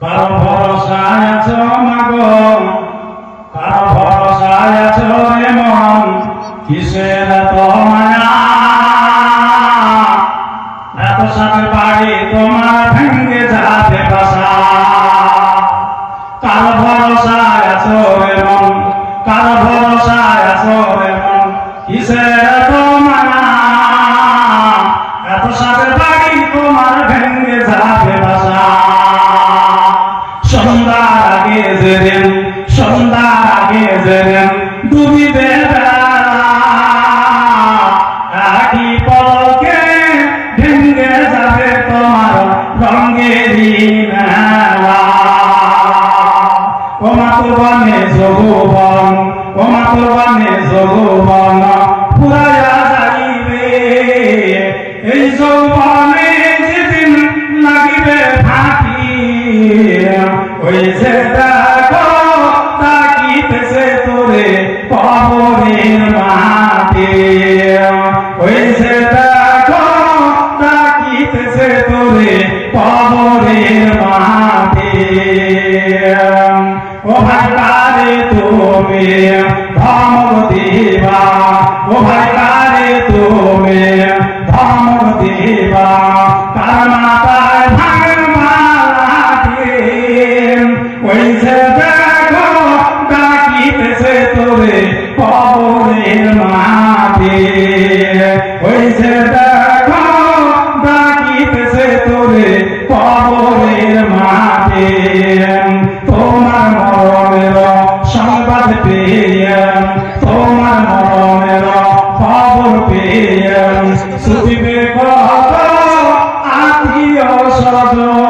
কার ভরসায় আছো মাগো, কার ভরসায় আছো এমন, কিসের এত মায়া? এত সাথে বাড়ি তোমার ভেঙ্গে যাবে বাসা। কার ভরসায় আছো এমন, কার ভরসায় আছো এমন, কিসের এত মায়া? এত সাথে বাড়ি তোমার ভেঙ্গে যাবে বাসা। সন্ধ্যার আগে যেদিন, সন্ধ্যার আগে যেদিন ডুবিবে বেলা, একই পলকে ভেঙ্গে যাবে তোমার রঙেরই মেলা। ওমা তোর বনে যৌবন, ওমা তোর বনে যৌবন ফুরাইয়া যাইবে। এই যৌবনে যেদিন লাগিবে ফাঁকি, ওই যে দেখো তাকিতেছে তোরে কবরের মাটি। ওই যে দেখো তাকিতেছে তোরে কবরের মাটি। ও ভাই কারে তুমি ধমক দিবা, ও ভাই কারে তুমি ধমক দিবা, কার মাথায় ভাঙের মালা দিয়ে। ওই যে দেখো ডাকিতেছে তোরে কবরের মাটি। ওই যে দেখো ডাকিতেছে তোরে কবরের মাটি। তোমার মরণের সংবাদ পেয়ে, তোমার মরণের খবর পেয়ে ছুটিবে কত আত্মীয় স্বজন।